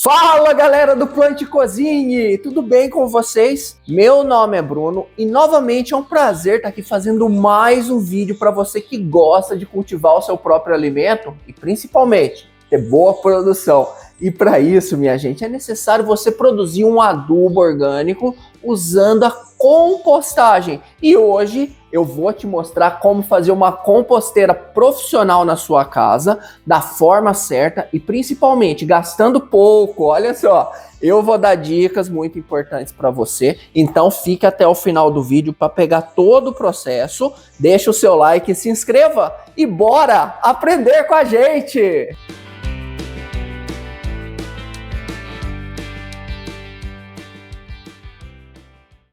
Fala galera do Plante Cozinhe, tudo bem com vocês? Meu nome é Bruno e novamente é um prazer estar aqui fazendo mais um vídeo para você que gosta de cultivar o seu próprio alimento e principalmente ter boa produção. E para isso, minha gente, é necessário você produzir um adubo orgânico usando a compostagem. E hoje eu vou te mostrar como fazer uma composteira profissional na sua casa, da forma certa e principalmente gastando pouco. Olha só, eu vou dar dicas muito importantes para você, então fique até o final do vídeo para pegar todo o processo. Deixa o seu like, se inscreva e bora aprender com a gente!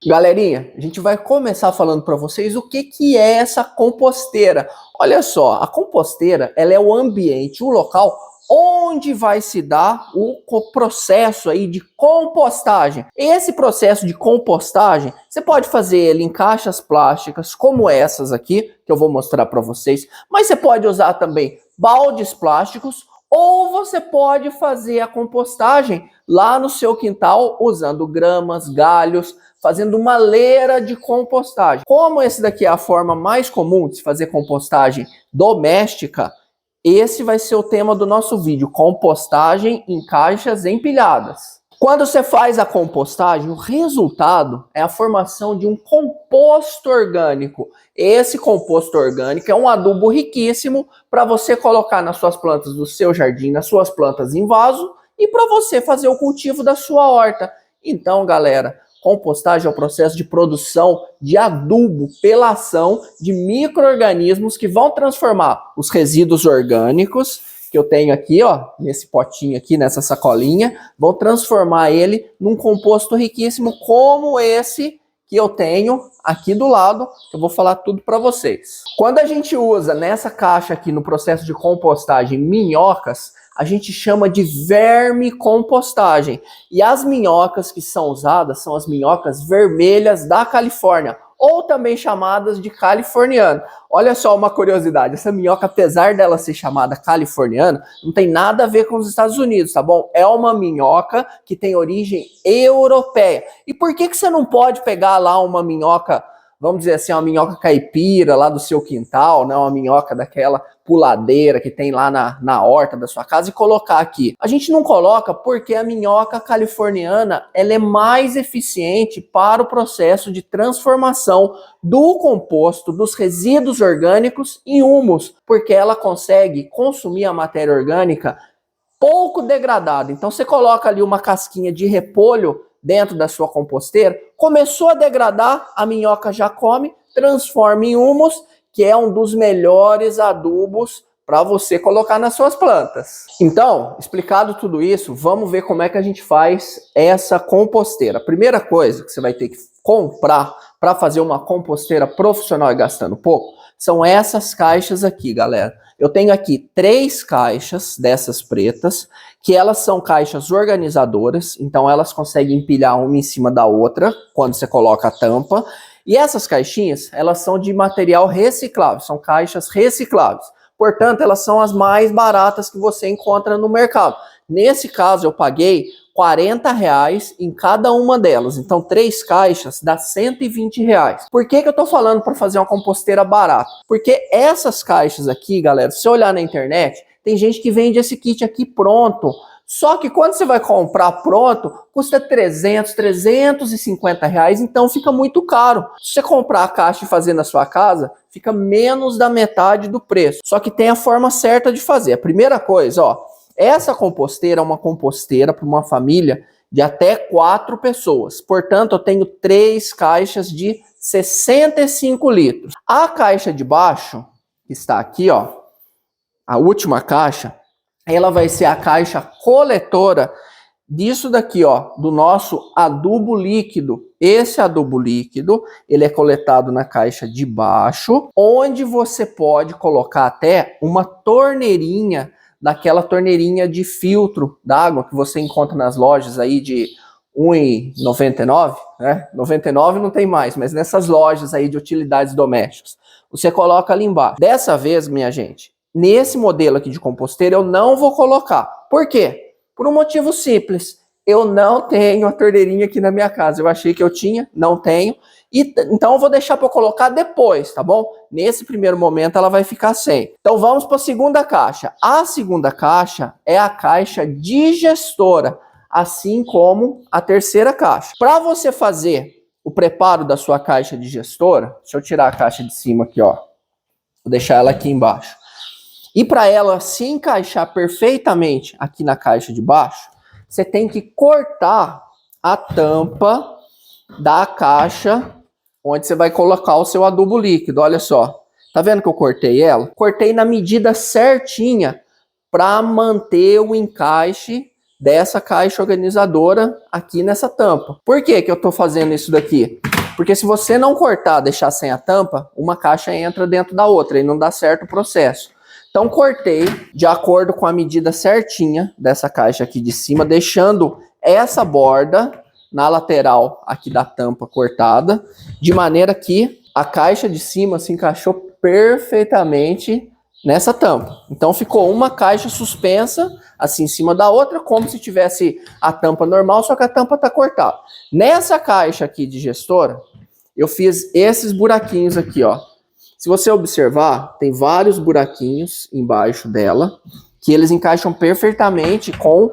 Galerinha, a gente vai começar falando para vocês o que é essa composteira. Olha só, a composteira ela é o ambiente, o local onde vai se dar o processo aí de compostagem. Esse processo de compostagem, você pode fazer ele em caixas plásticas, como essas aqui, que eu vou mostrar para vocês, mas você pode usar também baldes plásticos, ou você pode fazer a compostagem lá no seu quintal usando gramas, galhos, fazendo uma leira de compostagem. Como esse daqui é a forma mais comum de se fazer compostagem doméstica, esse vai ser o tema do nosso vídeo, compostagem em caixas empilhadas. Quando você faz a compostagem, o resultado é a formação de um composto orgânico. Esse composto orgânico é um adubo riquíssimo para você colocar nas suas plantas do seu jardim, nas suas plantas em vaso e para você fazer o cultivo da sua horta. Então, galera, compostagem é o processo de produção de adubo pela ação de micro-organismos que vão transformar os resíduos orgânicos que eu tenho aqui, ó, nesse potinho aqui, nessa sacolinha, vão transformar ele num composto riquíssimo como esse que eu tenho aqui do lado, que eu vou falar tudo para vocês. Quando a gente usa nessa caixa aqui no processo de compostagem minhocas, a gente chama de vermicompostagem. E as minhocas que são usadas são as minhocas vermelhas da Califórnia, ou também chamadas de californiana. Olha só uma curiosidade, essa minhoca, apesar dela ser chamada californiana, não tem nada a ver com os Estados Unidos, tá bom? É uma minhoca que tem origem europeia. E por que você não pode pegar lá uma minhoca, vamos dizer assim, uma minhoca caipira lá do seu quintal, né? Uma minhoca daquela puladeira que tem lá na horta da sua casa e colocar aqui? A gente não coloca porque a minhoca californiana ela é mais eficiente para o processo de transformação do composto, dos resíduos orgânicos em humus, porque ela consegue consumir a matéria orgânica pouco degradada. Então você coloca ali uma casquinha de repolho dentro da sua composteira, começou a degradar, a minhoca já come, transforma em humus, que é um dos melhores adubos para você colocar nas suas plantas. Então, explicado tudo isso, vamos ver como é que a gente faz essa composteira. A primeira coisa que você vai ter que comprar para fazer uma composteira profissional e gastando pouco, são essas caixas aqui, galera. Eu tenho aqui 3 caixas dessas pretas, que elas são caixas organizadoras, então elas conseguem empilhar uma em cima da outra, quando você coloca a tampa. E essas caixinhas, elas são de material reciclável, são caixas recicláveis. Portanto, elas são as mais baratas que você encontra no mercado. Nesse caso, eu paguei R$40 em cada uma delas. Então, 3 caixas dá R$120. Por que eu tô falando para fazer uma composteira barata? Porque essas caixas aqui, galera, se você olhar na internet, tem gente que vende esse kit aqui pronto. Só que quando você vai comprar pronto, custa R$350, então fica muito caro. Se você comprar a caixa e fazer na sua casa, fica menos da metade do preço. Só que tem a forma certa de fazer. A primeira coisa, ó, essa composteira é uma composteira para uma família de até 4 pessoas. Portanto, eu tenho 3 caixas de 65 litros. A caixa de baixo, que está aqui, ó, a última caixa, ela vai ser a caixa coletora disso daqui, ó, do nosso adubo líquido. Esse adubo líquido, ele é coletado na caixa de baixo, onde você pode colocar até uma torneirinha, daquela torneirinha de filtro d'água que você encontra nas lojas aí de R$1,99, né? 99 não tem mais, mas nessas lojas aí de utilidades domésticas. Você coloca ali embaixo. Dessa vez, minha gente, nesse modelo aqui de composteira eu não vou colocar. Por quê? Por um motivo simples. Eu não tenho a torneirinha aqui na minha casa. Eu achei que eu tinha, não tenho. Então eu vou deixar para colocar depois, tá bom? Nesse primeiro momento ela vai ficar sem. Então vamos para a segunda caixa. A segunda caixa é a caixa digestora, assim como a terceira caixa. Para você fazer o preparo da sua caixa digestora, deixa eu tirar a caixa de cima aqui, ó. Vou deixar ela aqui embaixo. E para ela se encaixar perfeitamente aqui na caixa de baixo, você tem que cortar a tampa da caixa onde você vai colocar o seu adubo líquido. Olha só. Tá vendo que eu cortei ela? Cortei na medida certinha para manter o encaixe dessa caixa organizadora aqui nessa tampa. Por que que eu tô fazendo isso daqui? Porque se você não cortar, deixar sem a tampa, uma caixa entra dentro da outra e não dá certo o processo. Então cortei de acordo com a medida certinha dessa caixa aqui de cima, deixando essa borda na lateral aqui da tampa cortada, de maneira que a caixa de cima se encaixou perfeitamente nessa tampa. Então ficou uma caixa suspensa assim em cima da outra, como se tivesse a tampa normal, só que a tampa está cortada. Nessa caixa aqui de gestora, eu fiz esses buraquinhos aqui, ó. Se você observar, tem vários buraquinhos embaixo dela, que eles encaixam perfeitamente com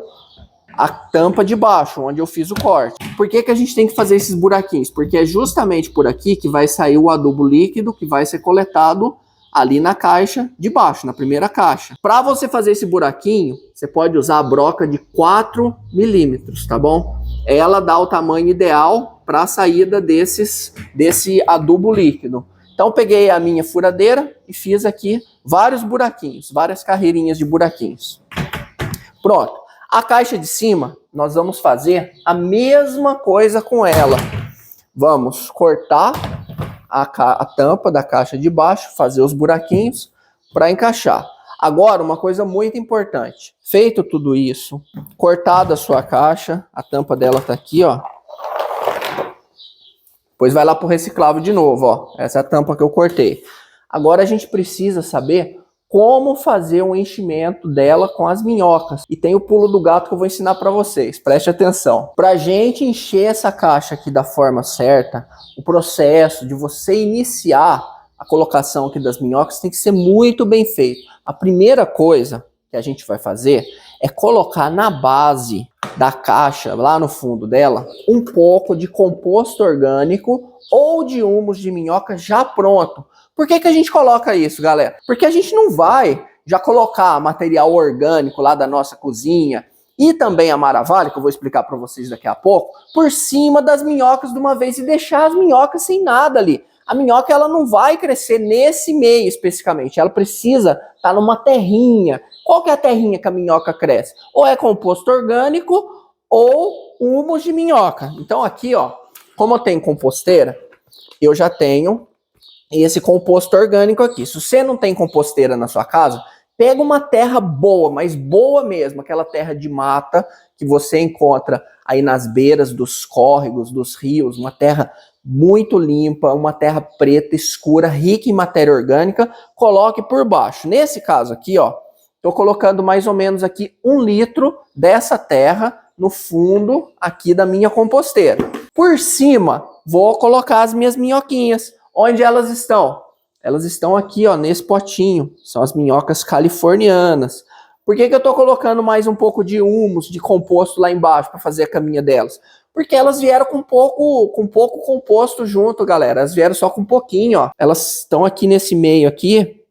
a tampa de baixo, onde eu fiz o corte. Por que que a gente tem que fazer esses buraquinhos? Porque é justamente por aqui que vai sair o adubo líquido que vai ser coletado ali na caixa de baixo, na primeira caixa. Para você fazer esse buraquinho, você pode usar a broca de 4 milímetros, tá bom? Ela dá o tamanho ideal para a saída desse adubo líquido. Então peguei a minha furadeira e fiz aqui vários buraquinhos, várias carreirinhas de buraquinhos. Pronto. A caixa de cima, nós vamos fazer a mesma coisa com ela. Vamos cortar a tampa da caixa de baixo, fazer os buraquinhos para encaixar. Agora, uma coisa muito importante. Feito tudo isso, cortada a sua caixa, a tampa dela tá aqui, ó. Depois vai lá pro reciclável de novo, ó. Essa é a tampa que eu cortei. Agora a gente precisa saber como fazer um enchimento dela com as minhocas. E tem o pulo do gato que eu vou ensinar para vocês. Preste atenção. Pra gente encher essa caixa aqui da forma certa, o processo de você iniciar a colocação aqui das minhocas tem que ser muito bem feito. A primeira coisa que a gente vai fazer é colocar na base da caixa, lá no fundo dela, um pouco de composto orgânico ou de humus de minhoca já pronto. Por que que a gente coloca isso, galera? Porque a gente não vai já colocar material orgânico lá da nossa cozinha e também a Maravalho, que eu vou explicar para vocês daqui a pouco, por cima das minhocas de uma vez e deixar as minhocas sem nada ali. A minhoca ela não vai crescer nesse meio especificamente, ela precisa estar numa terrinha. Qual que é a terrinha que a minhoca cresce? Ou é composto orgânico ou humus de minhoca. Então aqui, ó, como eu tenho composteira, eu já tenho esse composto orgânico aqui. Se você não tem composteira na sua casa, pega uma terra boa, mas boa mesmo, aquela terra de mata que você encontra aí nas beiras dos córregos, dos rios, uma terra muito limpa, uma terra preta, escura, rica em matéria orgânica, coloque por baixo. Nesse caso aqui, ó, tô colocando mais ou menos aqui 1 litro dessa terra no fundo aqui da minha composteira. Por cima, vou colocar as minhas minhoquinhas. Onde elas estão? Elas estão aqui, ó, nesse potinho. São as minhocas californianas. Por que que eu tô colocando mais um pouco de humus, de composto lá embaixo para fazer a caminha delas? Porque elas vieram com pouco composto junto, galera. Elas vieram só com um pouquinho, ó. Elas estão aqui nesse meio aqui,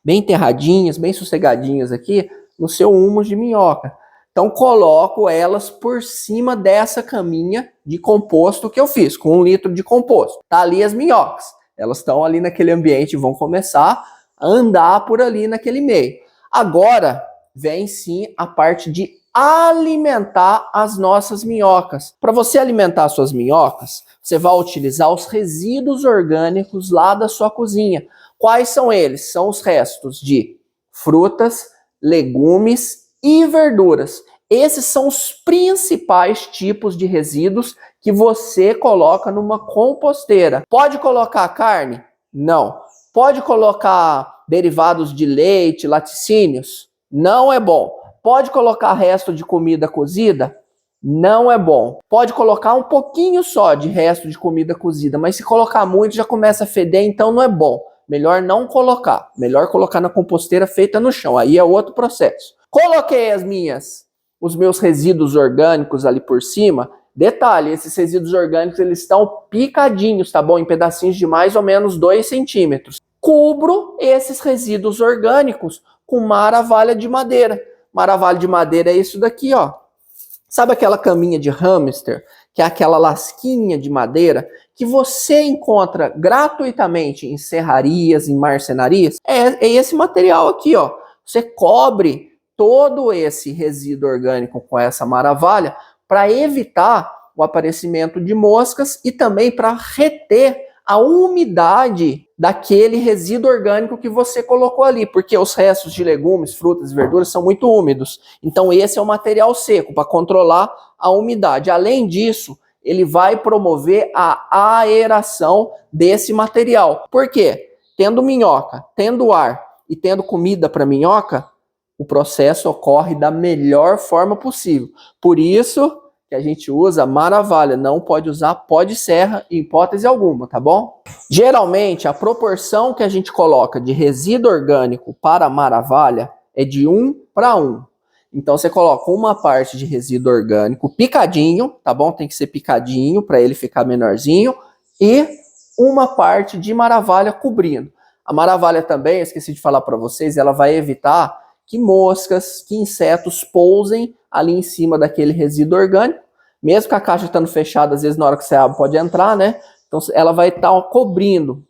bem enterradinhas, bem sossegadinhas aqui, no seu humus de minhoca. Então coloco elas por cima dessa caminha de composto que eu fiz, com 1 litro de composto. Tá ali as minhocas. Elas estão ali naquele ambiente e vão começar a andar por ali naquele meio. Agora vem sim a parte de alimentar as nossas minhocas. Para você alimentar as suas minhocas, você vai utilizar os resíduos orgânicos lá da sua cozinha. Quais são eles? São os restos de frutas, legumes e verduras. Esses são os principais tipos de resíduos que você coloca numa composteira. Pode colocar carne? Não. Pode colocar derivados de leite, laticínios? Não é bom. Pode colocar resto de comida cozida? Não é bom. Pode colocar um pouquinho só de resto de comida cozida, mas se colocar muito já começa a feder, então não é bom. Melhor não colocar. Melhor colocar na composteira feita no chão. Aí é outro processo. Coloquei os meus resíduos orgânicos ali por cima. Detalhe, esses resíduos orgânicos eles estão picadinhos, tá bom? Em pedacinhos de mais ou menos 2 centímetros. Cubro esses resíduos orgânicos com maravalha de madeira. Maravalha de madeira é isso daqui, ó. Sabe aquela caminha de hamster, que é aquela lasquinha de madeira que você encontra gratuitamente em serrarias, em marcenarias? É esse material aqui, ó. Você cobre todo esse resíduo orgânico com essa maravalha para evitar o aparecimento de moscas e também para reter a umidade daquele resíduo orgânico que você colocou ali, porque os restos de legumes, frutas e verduras são muito úmidos. Então esse é o material seco para controlar a umidade. Além disso, ele vai promover a aeração desse material. Por quê? Tendo minhoca, tendo ar e tendo comida para minhoca, o processo ocorre da melhor forma possível. Por isso que a gente usa maravalha, não pode usar pó de serra em hipótese alguma, tá bom? Geralmente, a proporção que a gente coloca de resíduo orgânico para maravalha é de 1 para 1. Então, você coloca uma parte de resíduo orgânico picadinho, tá bom? Tem que ser picadinho para ele ficar menorzinho. E uma parte de maravalha cobrindo. A maravalha também, eu esqueci de falar para vocês, ela vai evitar que moscas, que insetos pousem ali em cima daquele resíduo orgânico. Mesmo que a caixa estando fechada, às vezes na hora que você abre pode entrar, né? Então ela vai estar cobrindo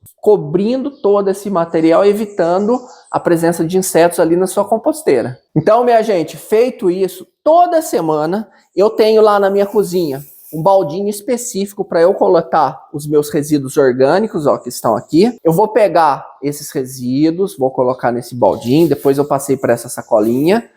todo esse material, evitando a presença de insetos ali na sua composteira. Então, minha gente, feito isso, toda semana eu tenho lá na minha cozinha um baldinho específico para eu coletar os meus resíduos orgânicos, ó, que estão aqui. Eu vou pegar esses resíduos, vou colocar nesse baldinho, depois eu passei para essa sacolinha.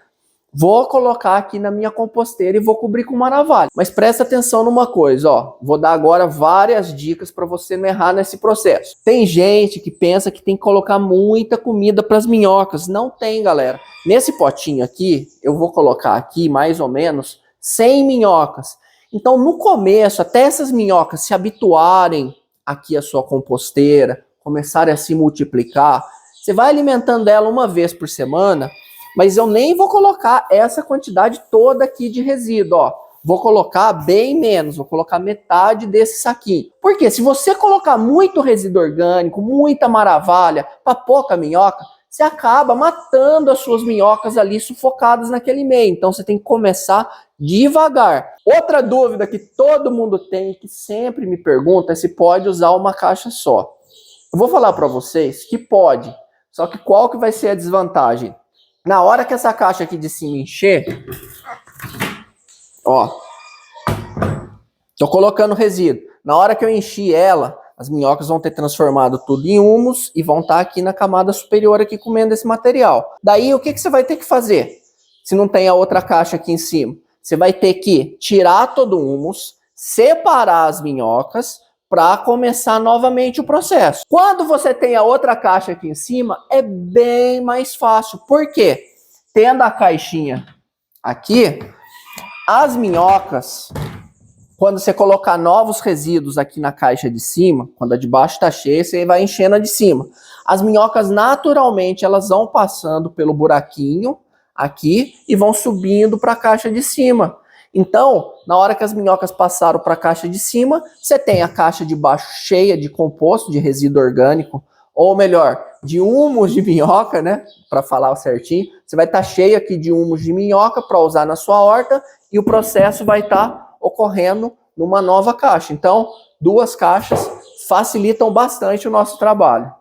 Vou colocar aqui na minha composteira e vou cobrir com maravalha. Mas presta atenção numa coisa, ó. Vou dar agora várias dicas para você não errar nesse processo. Tem gente que pensa que tem que colocar muita comida para as minhocas. Não tem, galera. Nesse potinho aqui, eu vou colocar aqui mais ou menos 100 minhocas. Então, no começo, até essas minhocas se habituarem aqui à sua composteira, começarem a se multiplicar, você vai alimentando ela uma vez por semana. Mas eu nem vou colocar essa quantidade toda aqui de resíduo, ó. Vou colocar bem menos, vou colocar metade desse saquinho. Porque se você colocar muito resíduo orgânico, muita maravalha, para pouca minhoca, você acaba matando as suas minhocas ali sufocadas naquele meio. Então você tem que começar devagar. Outra dúvida que todo mundo tem, que sempre me pergunta, é se pode usar uma caixa só. Eu vou falar para vocês que pode, só que qual que vai ser a desvantagem? Na hora que essa caixa aqui de cima encher, ó, tô colocando resíduo. Na hora que eu enchi ela, as minhocas vão ter transformado tudo em humus e vão estar aqui na camada superior aqui comendo esse material. Daí, o que você vai ter que fazer? Se não tem a outra caixa aqui em cima, você vai ter que tirar todo o humus, separar as minhocas para começar novamente o processo. Quando você tem a outra caixa aqui em cima, é bem mais fácil. Por quê? Tendo a caixinha aqui, as minhocas, quando você colocar novos resíduos aqui na caixa de cima, quando a de baixo está cheia, você vai enchendo a de cima. As minhocas, naturalmente, elas vão passando pelo buraquinho aqui e vão subindo para a caixa de cima. Então, na hora que as minhocas passaram para a caixa de cima, você tem a caixa de baixo cheia de composto, de resíduo orgânico, ou melhor, de humus de minhoca, né? Para falar certinho, você vai estar cheio aqui de humus de minhoca para usar na sua horta e o processo vai estar ocorrendo numa nova caixa. Então, 2 caixas facilitam bastante o nosso trabalho.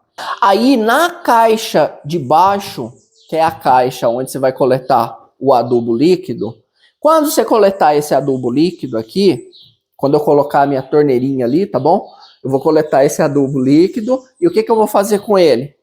Aí, na caixa de baixo, que é a caixa onde você vai coletar o adubo líquido, quando você coletar esse adubo líquido aqui, quando eu colocar a minha torneirinha ali, tá bom? Eu vou coletar esse adubo líquido e o que eu vou fazer com ele?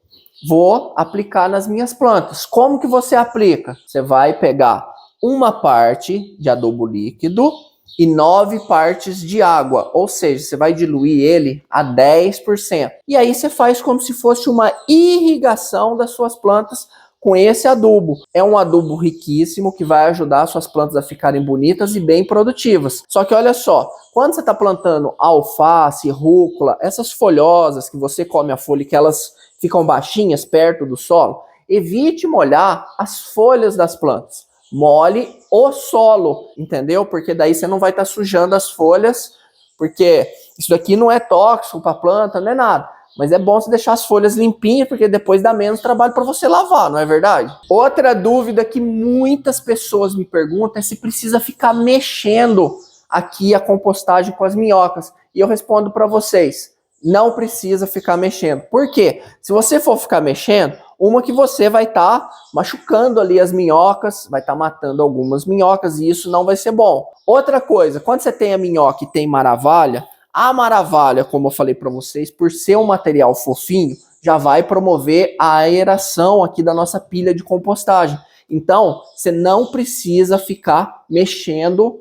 Vou aplicar nas minhas plantas. Como que você aplica? Você vai pegar uma parte de adubo líquido e 9 partes de água, ou seja, você vai diluir ele a 10%. E aí você faz como se fosse uma irrigação das suas plantas com esse adubo. É um adubo riquíssimo que vai ajudar suas plantas a ficarem bonitas e bem produtivas. Só que olha só, quando você está plantando alface, rúcula, essas folhosas que você come a folha e que elas ficam baixinhas perto do solo, evite molhar as folhas das plantas. Molhe o solo, entendeu? Porque daí você não vai estar sujando as folhas, porque isso daqui não é tóxico para a planta, não é nada. Mas é bom você deixar as folhas limpinhas, porque depois dá menos trabalho para você lavar, não é verdade? Outra dúvida que muitas pessoas me perguntam é se precisa ficar mexendo aqui a compostagem com as minhocas. E eu respondo para vocês, não precisa ficar mexendo. Por quê? Se você for ficar mexendo, uma que você vai estar machucando ali as minhocas, vai estar matando algumas minhocas e isso não vai ser bom. Outra coisa, quando você tem a minhoca e tem maravalha, a maravalha, como eu falei para vocês, por ser um material fofinho, já vai promover a aeração aqui da nossa pilha de compostagem. Então, você não precisa ficar mexendo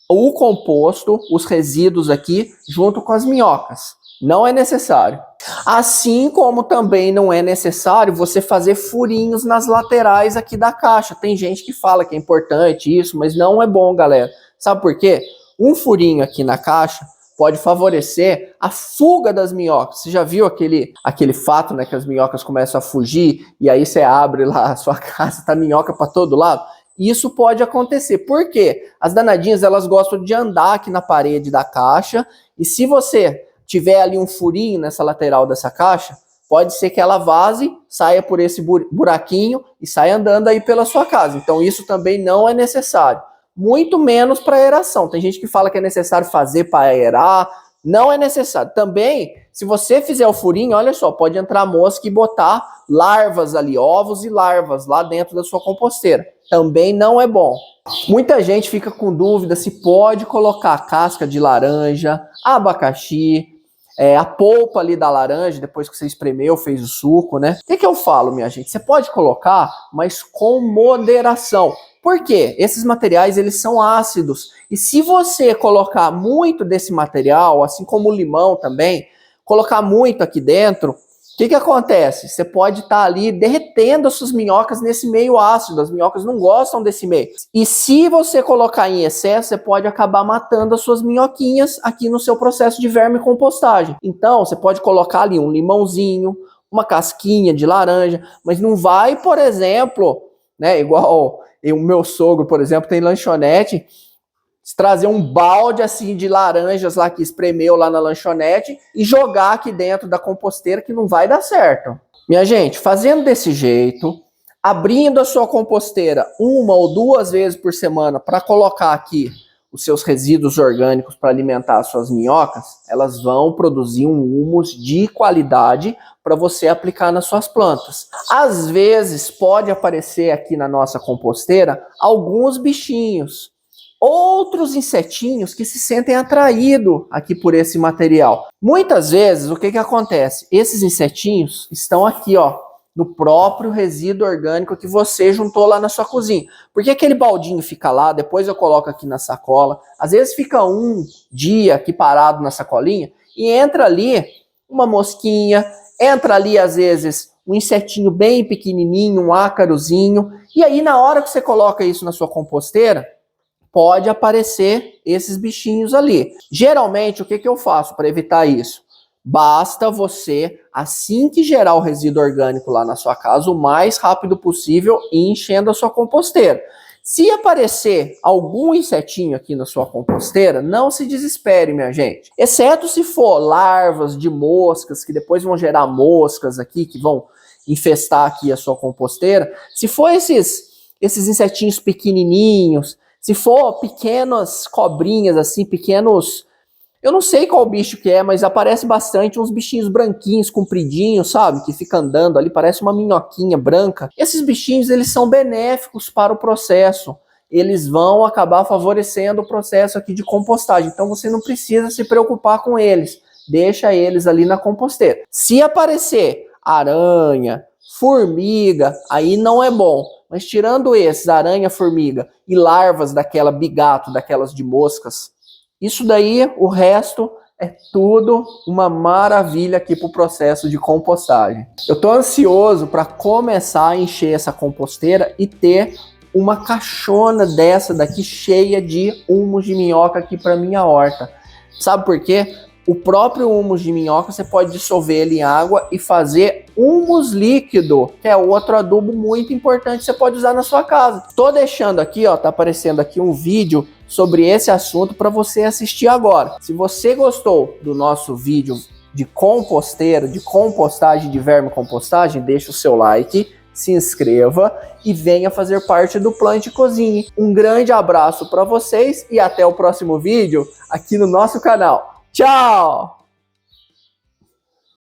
o composto, os resíduos aqui, junto com as minhocas. Não é necessário. Assim como também não é necessário você fazer furinhos nas laterais aqui da caixa. Tem gente que fala que é importante isso, mas não é bom, galera. Sabe por quê? Um furinho aqui na caixa pode favorecer a fuga das minhocas. Você já viu aquele fato, né, que as minhocas começam a fugir e aí você abre lá a sua casa, tá minhoca para todo lado? Isso pode acontecer. Por quê? As danadinhas, elas gostam de andar aqui na parede da caixa e se você tiver ali um furinho nessa lateral dessa caixa, pode ser que ela vaze, saia por esse buraquinho e saia andando aí pela sua casa. Então isso também não é necessário. Muito menos para aeração. Tem gente que fala que é necessário fazer para aerar. Não é necessário. Também, se você fizer o furinho, olha só, pode entrar mosca e botar larvas ali, ovos e larvas lá dentro da sua composteira. Também não é bom. Muita gente fica com dúvida se pode colocar casca de laranja, abacaxi, a polpa ali da laranja, depois que você espremeu, fez o suco, né? O que eu falo, minha gente? Você pode colocar, mas com moderação. Por quê? Esses materiais, eles são ácidos. E se você colocar muito desse material, assim como o limão também, colocar muito aqui dentro, o que acontece? Você pode estar ali derretendo as suas minhocas nesse meio ácido. As minhocas não gostam desse meio. E se você colocar em excesso, você pode acabar matando as suas minhoquinhas aqui no seu processo de vermicompostagem. Então, você pode colocar ali um limãozinho, uma casquinha de laranja, mas não vai, por exemplo, né, igual o meu sogro, por exemplo, tem lanchonete, trazer um balde assim de laranjas lá que espremeu lá na lanchonete e jogar aqui dentro da composteira, que não vai dar certo. Minha gente, fazendo desse jeito, abrindo a sua composteira 1 ou 2 vezes por semana para colocar aqui os seus resíduos orgânicos para alimentar as suas minhocas, elas vão produzir um humus de qualidade para você aplicar nas suas plantas. Às vezes pode aparecer aqui na nossa composteira alguns bichinhos, outros insetinhos que se sentem atraídos aqui por esse material. Muitas vezes o que acontece? Esses insetinhos estão aqui, ó, no próprio resíduo orgânico que você juntou lá na sua cozinha. Porque aquele baldinho fica lá, depois eu coloco aqui na sacola, às vezes fica um dia aqui parado na sacolinha e entra ali uma mosquinha, entra ali às vezes um insetinho bem pequenininho, um ácarozinho, e aí na hora que você coloca isso na sua composteira, pode aparecer esses bichinhos ali. Geralmente, o que eu faço para evitar isso? Basta você, assim que gerar o resíduo orgânico lá na sua casa, o mais rápido possível, ir enchendo a sua composteira. Se aparecer algum insetinho aqui na sua composteira, não se desespere, minha gente. Exceto se for larvas de moscas, que depois vão gerar moscas aqui, que vão infestar aqui a sua composteira. Se for esses insetinhos pequenininhos, se for pequenas cobrinhas, assim, pequenos... Eu não sei qual bicho que é, mas aparece bastante uns bichinhos branquinhos, compridinhos, sabe? Que fica andando ali, parece uma minhoquinha branca. Esses bichinhos, eles são benéficos para o processo. Eles vão acabar favorecendo o processo aqui de compostagem. Então você não precisa se preocupar com eles. Deixa eles ali na composteira. Se aparecer aranha, formiga, aí não é bom. Mas tirando esses, aranha, formiga e larvas daquela bigato, daquelas de moscas, isso daí, o resto É tudo uma maravilha aqui para o processo de compostagem. Eu estou ansioso para começar a encher essa composteira e ter uma caixona dessa daqui cheia de humus de minhoca aqui para minha horta. Sabe por quê? O próprio humus de minhoca você pode dissolver ele em água e fazer humus líquido, que é outro adubo muito importante que você pode usar na sua casa. Tô deixando aqui, ó, tá aparecendo aqui um vídeo sobre esse assunto para você assistir agora. Se você gostou do nosso vídeo de composteira, de compostagem, de vermicompostagem, deixa o seu like, se inscreva e venha fazer parte do Plante Cozinhe. Um grande abraço para vocês e até o próximo vídeo aqui no nosso canal. Tchau!